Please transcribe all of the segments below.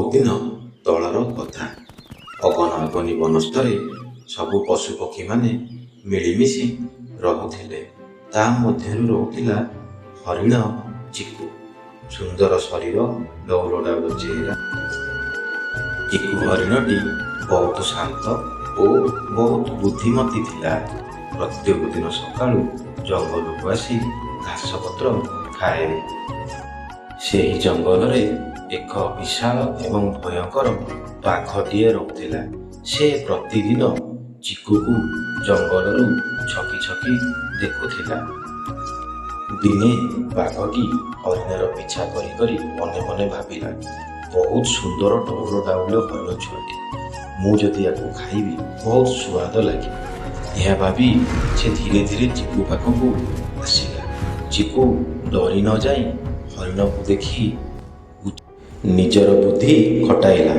ବହୁଦିନ ତଳର କଥା। ଅଗନାଗନୀ ବନସ୍ତରେ ସବୁ ପଶୁପକ୍ଷୀମାନେ ମିଳିମିଶି ରହୁଥିଲେ। ତା ମଧ୍ୟରୁ ରହୁଥିଲା ହରିଣ ଚିକୁ। ସୁନ୍ଦର ଶରୀର, ଡଉଲ ଡାଉଲ ଚେହେରା। ଚିକୁ ହରିଣଟି ବହୁତ ଶାନ୍ତ ଓ ବହୁତ ବୁଦ୍ଧିମତୀ ଥିଲା। ପ୍ରତ୍ୟେକ ଦିନ ସକାଳୁ ଜଙ୍ଗଲକୁ ଆସି ଘାସପତ୍ର ଖାଏ। ସେହି ଜଙ୍ଗଲରେ ଏକ ବିଶାଳ ଏବଂ ଭୟଙ୍କର ବାଘଟିଏ ରହୁଥିଲା। ସେ ପ୍ରତିଦିନ ଚିକୁକୁ ଜଙ୍ଗଲରୁ ଛକି ଛକି ଦେଖୁଥିଲା। ଦିନେ ବାଘଟି ହରିଣର ପିଛା କରି କରି ମନେ ମନେ ଭାବିଲା, ବହୁତ ସୁନ୍ଦର ଡଉଲ ଡାଉଲ ହରିଣ ଛୁଆଟି, ମୁଁ ଯଦି ୟାକୁ ଖାଇବି ବହୁତ ସୁଆଦ ଲାଗିବ। ଏହା ଭାବି ସେ ଧୀରେ ଧୀରେ ଚିକୁ ପାଖକୁ ଆସିଲା। ଚିକୁ ଡରି ନ ଯାଇ ହରିଣକୁ ଦେଖି ନିଜର ବୁଦ୍ଧି ଖଟାଇଲା।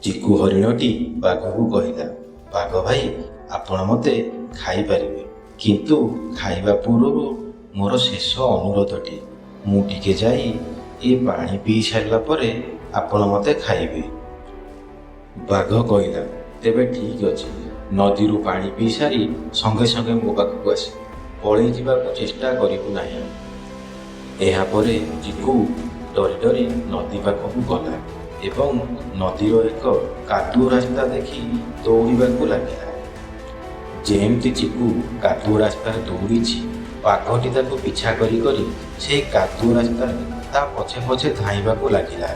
ଚିକୁ ହରିଣଟି ବାଘକୁ କହିଲା, ବାଘ ଭାଇ, ଆପଣ ମୋତେ ଖାଇପାରିବେ, କିନ୍ତୁ ଖାଇବା ପୂର୍ବରୁ ମୋର ଶେଷ ଅନୁରୋଧଟି, ମୁଁ ଟିକେ ଯାଇ ଏ ପାଣି ପିଇ ସାରିଲା ପରେ ଆପଣ ମୋତେ ଖାଇବେ। ବାଘ କହିଲା, ତେବେ ଠିକ୍ ଅଛି, ନଦୀରୁ ପାଣି ପିଇ ସାରି ସଙ୍ଗେ ସଙ୍ଗେ ମୋ ପାଖକୁ ଆସି ପଳେଇ ଯିବାକୁ ଚେଷ୍ଟା କରିବୁ ନାହିଁ। ଏହାପରେ ଚିକୁ ଡରି ଡରି ନଦୀ ପାଖକୁ ଗଲା ଏବଂ ନଦୀର ଏକ କାଦୁଅ ରାସ୍ତା ଦେଖି ଦୌଡ଼ିବାକୁ ଲାଗିଲା। ଯେମିତି ଚିକୁ କାଦୁଅ ରାସ୍ତାରେ ଦୌଡ଼ିଛି, ବାଘଟି ତାକୁ ପିଛା କରି କରି ସେହି କାଦୁଅ ରାସ୍ତାରେ ତା ପଛେ ପଛେ ଧାଇଁବାକୁ ଲାଗିଲା।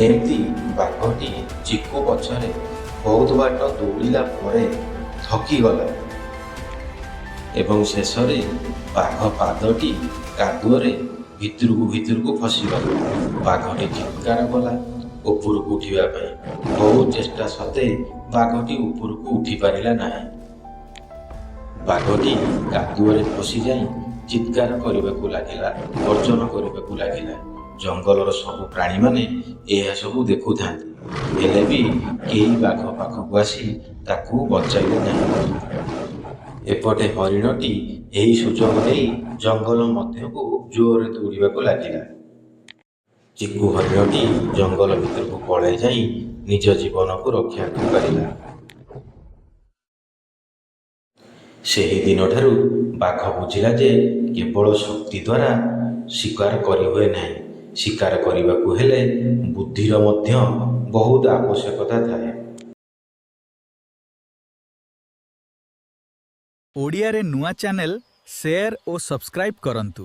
ଏମିତି ବାଘଟି ଚିକୁ ପଛରେ ବହୁତ ବାଟ ଦୌଡ଼ିଲା ପରେ ଥକିଗଲା ଏବଂ ଶେଷରେ ବାଘ ପାଦଟି କାଦୁଅରେ ଭିତରକୁ ଫସିଗଲା। ବାଘଟି ଚିତ୍କାର କଲା ଉପରକୁ ଉଠିବା ପାଇଁ। ବହୁତ ଚେଷ୍ଟା ସତ୍ତ୍ୱେ ବାଘଟି ଉପରକୁ ଉଠି ପାରିଲା ନାହିଁ। ବାଘଟି କାଦୁଅରେ ଫସିଯାଇ ଚିତ୍କାର କରିବାକୁ ଲାଗିଲା, ଗର୍ଜନ କରିବାକୁ ଲାଗିଲା। ଜଙ୍ଗଲର ସବୁ ପ୍ରାଣୀମାନେ ଏହା ସବୁ ଦେଖୁଥାନ୍ତି, ହେଲେ ବି କେହି ବାଘ ପାଖକୁ ଆସି ତାକୁ ବଚାଇଲେ ନାହିଁ। ଏପଟେ ହରିଣଟି ଏହି ସୁଯୋଗ ନେଇ ଜଙ୍ଗଲ ମଧ୍ୟକୁ ଜୋରରେ ଦୌଡ଼ିବାକୁ ଲାଗିଲା। ଚିକୁ ହରିଣଟି ଜଙ୍ଗଲ ଭିତରକୁ ପଳାଇ ଯାଇ ନିଜ ଜୀବନକୁ ରକ୍ଷା କରିପାରିଲା। ସେହି ଦିନଠାରୁ ବାଘ ବୁଝିଲା ଯେ କେବଳ ଶକ୍ତି ଦ୍ୱାରା ଶିକାର କରିହୁଏ ନାହିଁ, ଶିକାର କରିବାକୁ ହେଲେ ବୁଦ୍ଧିର ମଧ୍ୟ ବହୁତ ଆବଶ୍ୟକତା ଥାଏ। ଓଡ଼ିଆରେ ନୂଆ ଚ୍ୟାନେଲ ସେୟାର ଓ ସବସ୍କ୍ରାଇବ୍ କରନ୍ତୁ।